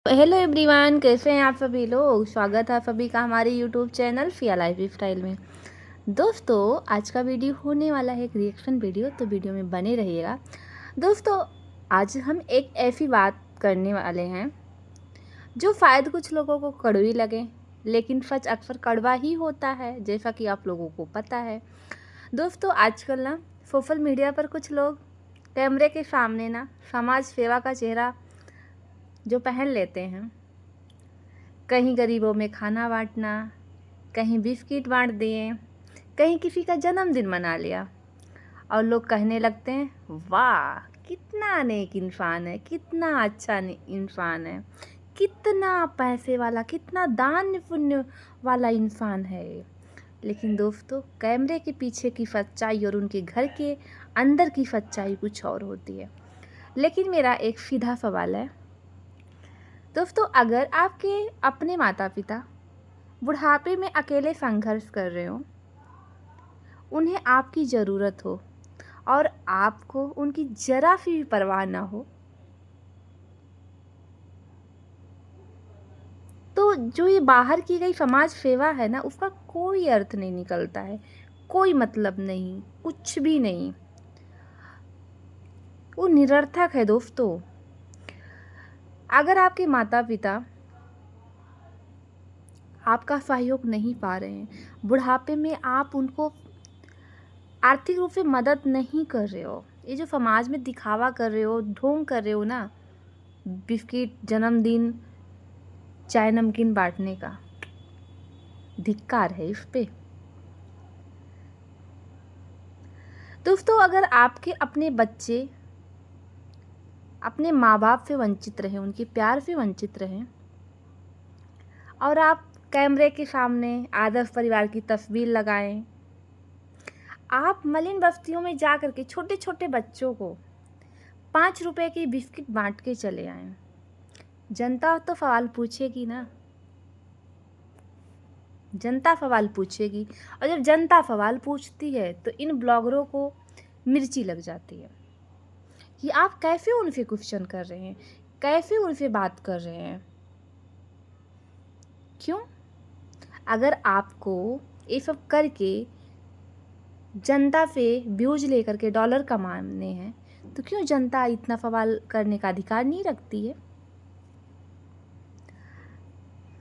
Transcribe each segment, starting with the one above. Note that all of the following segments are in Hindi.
हेलो एवरीवन, कैसे हैं आप सभी लोग। स्वागत है आप सभी का हमारे यूट्यूब चैनल फिया लाइफ स्टाइल में। दोस्तों, आज का वीडियो होने वाला है एक रिएक्शन वीडियो, तो वीडियो में बने रहिएगा। दोस्तों, आज हम एक ऐसी बात करने वाले हैं जो शायद कुछ लोगों को कड़वी लगे, लेकिन सच अक्सर कड़वा ही होता है, जैसा कि आप लोगों को पता है। दोस्तों, आजकल ना सोशल मीडिया पर कुछ लोग कैमरे के सामने ना समाज सेवा का चेहरा जो पहन लेते हैं, कहीं गरीबों में खाना बांटना, कहीं बिस्किट बांट दिए, कहीं किसी का जन्मदिन मना लिया, और लोग कहने लगते हैं वाह कितना नेक इंसान है, कितना अच्छा इंसान है, कितना पैसे वाला, कितना दान पुण्य वाला इंसान है। लेकिन दोस्तों, कैमरे के पीछे की सच्चाई और उनके घर के अंदर की सच्चाई कुछ और होती है। लेकिन मेरा एक सीधा सवाल है दोस्तों, अगर आपके अपने माता पिता बुढ़ापे में अकेले संघर्ष कर रहे हो, उन्हें आपकी ज़रूरत हो और आपको उनकी ज़रा सी भी परवाह ना हो, तो जो ये बाहर की गई समाज सेवा है ना, उसका कोई अर्थ नहीं निकलता है, कोई मतलब नहीं, कुछ भी नहीं, वो निरर्थक है। दोस्तों, अगर आपके माता पिता आपका सहयोग नहीं पा रहे हैं, बुढ़ापे में आप उनको आर्थिक रूप से मदद नहीं कर रहे हो, ये जो समाज में दिखावा कर रहे हो, ढोंग कर रहे हो ना, बिस्किट, जन्मदिन, चाय नमकीन बांटने का, धिक्कार है इस पे। दोस्तों, अगर आपके अपने बच्चे अपने माँ बाप से वंचित रहे, उनके प्यार से वंचित रहे, और आप कैमरे के सामने आदर्श परिवार की तस्वीर लगाएं, आप मलिन बस्तियों में जा कर के छोटे छोटे बच्चों को 5 रुपए की बिस्किट बांट के चले आए, जनता तो सवाल पूछेगी ना, जनता सवाल पूछेगी। और जब जनता सवाल पूछती है तो इन ब्लॉगरों को मिर्ची लग जाती है कि आप कैसे उनसे क्वेश्चन कर रहे हैं, कैसे उनसे बात कर रहे हैं। क्यों? अगर आपको ये सब करके जनता से व्यूज लेकर के डॉलर कमाने हैं, तो क्यों जनता इतना सवाल करने का अधिकार नहीं रखती है।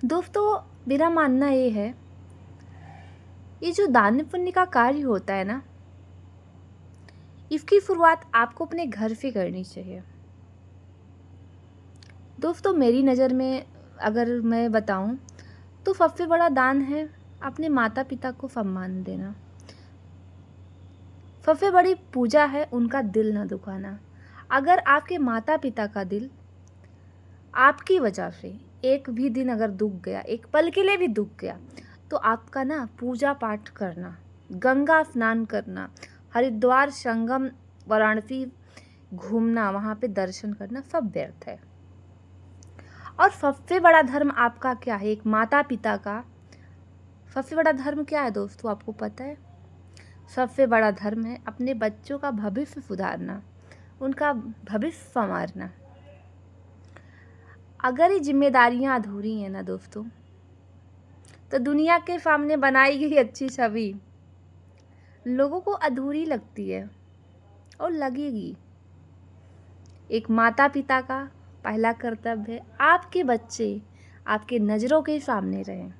दोस्तों, मेरा मानना ये है, ये जो दान पुण्य का कार्य होता है ना, इसकी शुरुआत आपको अपने घर से करनी चाहिए। दोस्तों, मेरी नज़र में अगर मैं बताऊं तो सबसे बड़ा दान है अपने माता पिता को सम्मान देना। सबसे बड़ी पूजा है उनका दिल ना दुखाना। अगर आपके माता पिता का दिल आपकी वजह से एक भी दिन अगर दुख गया, एक पल के लिए भी दुख गया, तो आपका ना पूजा पाठ करना, गंगा स्नान करना, हरिद्वार, संगम, वाराणसी घूमना, वहाँ पे दर्शन करना सब व्यर्थ है। और सबसे बड़ा धर्म आपका क्या है, एक माता पिता का सबसे बड़ा धर्म क्या है दोस्तों, आपको पता है? सबसे बड़ा धर्म है अपने बच्चों का भविष्य सुधारना, उनका भविष्य संवारना। अगर ये जिम्मेदारियां अधूरी हैं ना दोस्तों, तो दुनिया के सामने बनाई गई अच्छी छवि लोगों को अधूरी लगती है और लगेगी। एक माता पिता का पहला कर्तव्य है आपके बच्चे आपके नज़रों के सामने रहें,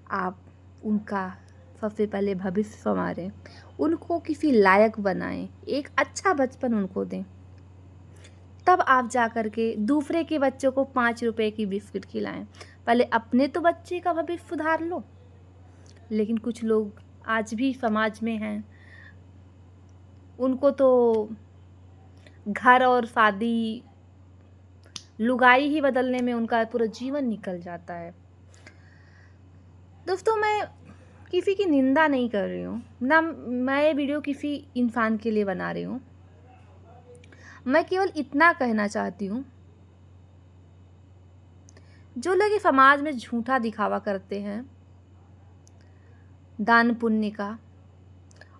आप उनका सबसे पहले भविष्य संवारें, उनको किसी लायक बनाएं, एक अच्छा बचपन उनको दें, तब आप जा कर के दूसरे के बच्चों को 5 रुपए की बिस्किट खिलाएं। पहले अपने तो बच्चे का भविष्य सुधार लो। लेकिन कुछ लोग आज भी समाज में हैं, उनको तो घर और शादी, लुगाई ही बदलने में उनका पूरा जीवन निकल जाता है। दोस्तों, मैं किसी की निंदा नहीं कर रही हूँ ना, मैं ये वीडियो किसी इंसान के लिए बना रही हूँ। मैं केवल इतना कहना चाहती हूँ, जो लोग ये समाज में झूठा दिखावा करते हैं दान पुण्य का,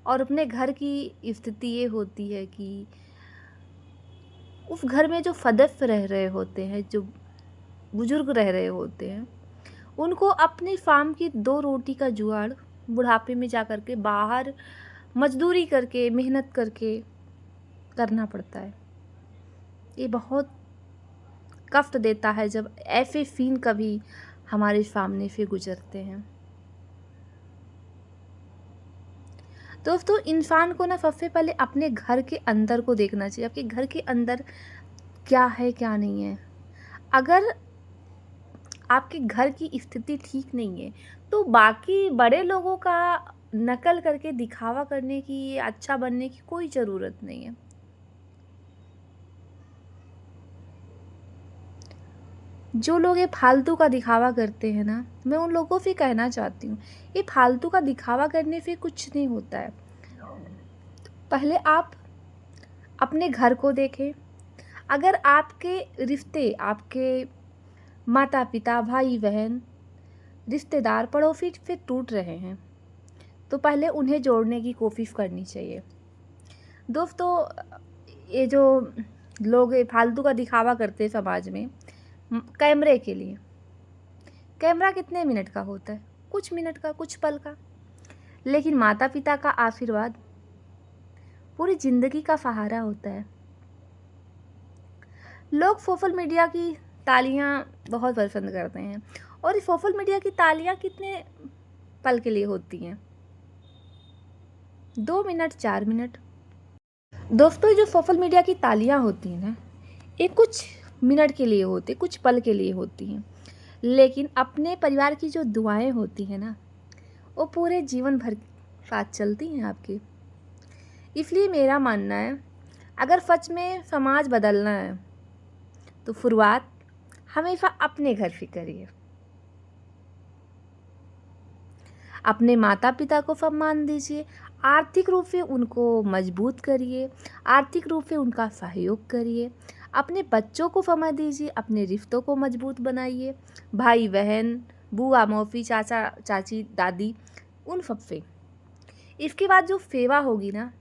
और अपने घर की स्थिति ये होती है कि उस घर में जो सदस्य रह रहे होते हैं, जो बुजुर्ग रह रहे होते हैं, उनको अपनी फार्म की 2 रोटी का जुगाड़ बुढ़ापे में जा कर के बाहर मजदूरी करके, मेहनत करके करना पड़ता है। ये बहुत कष्ट देता है जब ऐसे सीन कभी हमारे सामने से गुजरते हैं। दोस्तों, इंसान को ना सबसे पहले अपने घर के अंदर को देखना चाहिए, आपके घर के अंदर क्या है क्या नहीं है। अगर आपके घर की स्थिति ठीक नहीं है तो बाकी बड़े लोगों का नकल करके दिखावा करने की, अच्छा बनने की कोई ज़रूरत नहीं है। जो लोग ये फालतू का दिखावा करते हैं ना, मैं उन लोगों से कहना चाहती हूँ, ये फालतू का दिखावा करने से कुछ नहीं होता है। पहले आप अपने घर को देखें। अगर आपके रिश्ते, आपके माता पिता, भाई बहन, रिश्तेदार, पड़ोसी से टूट रहे हैं तो पहले उन्हें जोड़ने की कोशिश करनी चाहिए। दोस्तों, ये जो लोग ये फालतू का दिखावा करते हैं समाज में कैमरे के लिए, कैमरा कितने मिनट का होता है? कुछ मिनट का, कुछ पल का। लेकिन माता पिता का आशीर्वाद पूरी ज़िंदगी का सहारा होता है। लोग सोशल मीडिया की तालियां बहुत पसंद करते हैं और इस सोशल मीडिया की तालियां कितने पल के लिए होती हैं? 2 मिनट, 4 मिनट। दोस्तों, जो सोशल मीडिया की तालियां होती हैं ना, ये कुछ मिनट के लिए होती, कुछ पल के लिए होती हैं। लेकिन अपने परिवार की जो दुआएं होती हैं ना, वो पूरे जीवन भर साथ चलती हैं आपकी। इसलिए मेरा मानना है, अगर सच में समाज बदलना है तो शुरुआत हमेशा अपने घर से करिए। अपने माता पिता को सम्मान दीजिए, आर्थिक रूप से उनको मजबूत करिए, आर्थिक रूप से उनका सहयोग करिए। अपने बच्चों को समय दीजिए, अपने रिश्तों को मजबूत बनाइए, भाई बहन, बुआ मौसी, चाचा चाची, दादी, उन सब से। इसके बाद जो सेवा होगी ना,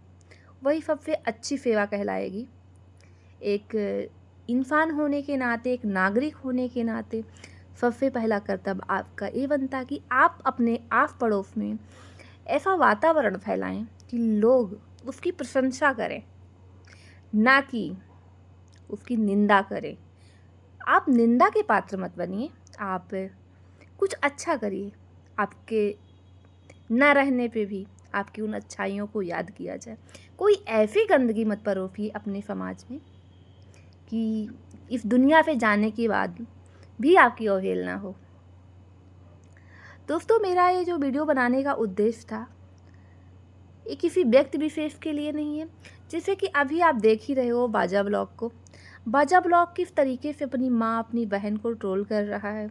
वही सबसे अच्छी सेवा कहलाएगी। एक इंसान होने के नाते, एक नागरिक होने के नाते सबसे पहला कर्तव्य आपका ये बनता कि आप अपने आस पड़ोस में ऐसा वातावरण फैलाएं कि लोग उसकी प्रशंसा करें, ना कि उसकी निंदा करें। आप निंदा के पात्र मत बनिए, आप कुछ अच्छा करिए। आपके न रहने पे भी आपकी उन अच्छाइयों को याद किया जाए। कोई ऐसी गंदगी मत परोसिए अपने समाज में कि इस दुनिया से जाने के बाद भी आपकी अवहेलना हो। दोस्तों, मेरा ये जो वीडियो बनाने का उद्देश्य था, ये किसी व्यक्ति विशेष के लिए नहीं है। जैसे कि अभी आप देख ही रहे हो बाजा ब्लॉग को। बाजा ब्लॉग किस तरीके से अपनी माँ, अपनी बहन को ट्रोल कर रहा है।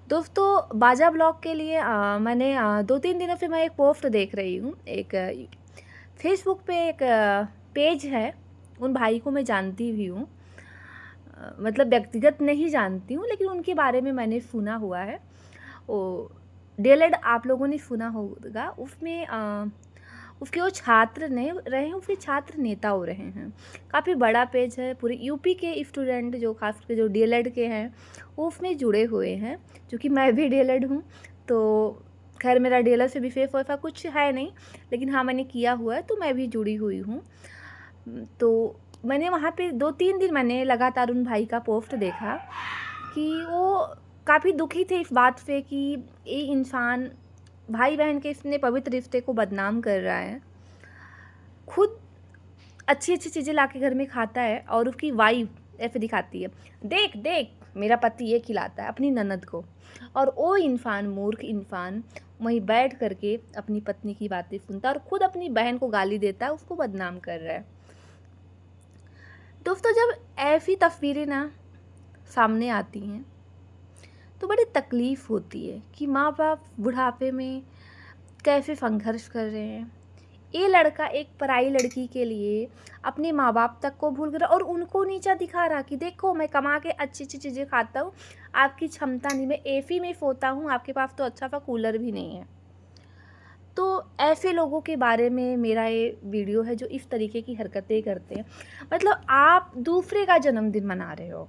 दोस्तों, बाजा ब्लॉग के लिए मैंने 2-3 दिनों से मैं एक पोस्ट देख रही हूँ। एक फेसबुक पे एक पेज है, उन भाई को मैं जानती भी हूँ, मतलब व्यक्तिगत नहीं जानती हूँ, लेकिन उनके बारे में मैंने सुना हुआ है। वो डीएलएड आप लोगों ने सुना होगा, उसमें उसके वो छात्र नहीं रहे हैं, उसके छात्र नेता हो रहे हैं। काफ़ी बड़ा पेज है, पूरे यूपी के स्टूडेंट जो खास करके जो डीएलएड के हैं वो उसमें जुड़े हुए हैं। क्योंकि मैं भी डीएलएड हूँ, तो खैर मेरा डीएलएड से विशेष वैसा कुछ है नहीं, लेकिन हाँ मैंने किया हुआ है, तो मैं भी जुड़ी हुई हूँ। तो मैंने वहाँ पे 2-3 दिन मैंने लगातार उन भाई का पोस्ट देखा कि वो काफ़ी दुखी थे इस बात से कि ये इंसान भाई बहन के इतने पवित्र रिश्ते को बदनाम कर रहा है। खुद अच्छी अच्छी चीज़ें ला के घर में खाता है और उसकी वाइफ ऐसे दिखाती है, देख देख मेरा पति ये खिलाता है अपनी ननद को, और वो इंसान, मूर्ख इंसान, वहीं बैठ करके अपनी पत्नी की बातें सुनता है और खुद अपनी बहन को गाली देता है, उसको बदनाम कर रहा है। दोस्तों, जब ऐसी तस्वीरें ना सामने आती हैं तो बड़ी तकलीफ़ होती है कि माँ बाप बुढ़ापे में कैसे संघर्ष कर रहे हैं। ये लड़का एक पराई लड़की के लिए अपने माँ बाप तक को भूल गया और उनको नीचा दिखा रहा कि देखो मैं कमा के अच्छी अच्छी चीज़ें खाता हूँ, आपकी क्षमता नहीं, मैं एसी में सोता हूँ, आपके पास तो अच्छा सा कूलर भी नहीं है। तो ऐसे लोगों के बारे में मेरा ये वीडियो है जो इस तरीके की हरकतें करते हैं। मतलब आप दूसरे का जन्मदिन मना रहे हो,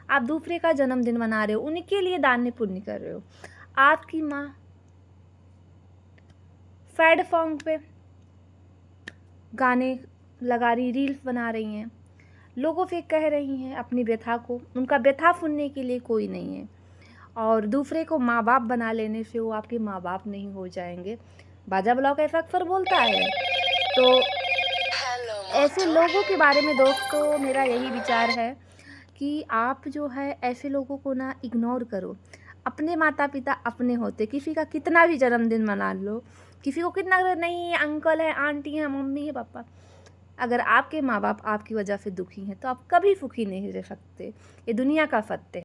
आप दूसरे का जन्मदिन मना रहे हो, उनके लिए दान पुण्य कर रहे हो। आपकी माँ सैड सॉन्ग पे गाने लगा रही, रील्स बना रही हैं, लोगों से कह रही हैं अपनी व्यथा को, उनका व्यथा सुनने के लिए कोई नहीं है, और दूसरे को माँ बाप बना लेने से वो आपके माँ बाप नहीं हो जाएंगे। बाजा ब्लॉग ऐसा अक्सर बोलता है। तो ऐसे लोगों के बारे में दोस्तों मेरा यही विचार है कि आप जो है ऐसे लोगों को ना इग्नोर करो। अपने माता पिता अपने होते, किसी का कितना भी जन्मदिन मना लो, किसी को कितना नहीं अंकल है, आंटी है, मम्मी है, पापा, अगर आपके माँ बाप आपकी वजह से दुखी हैं तो आप कभी सुखी नहीं रह सकते। ये दुनिया का सत्य है।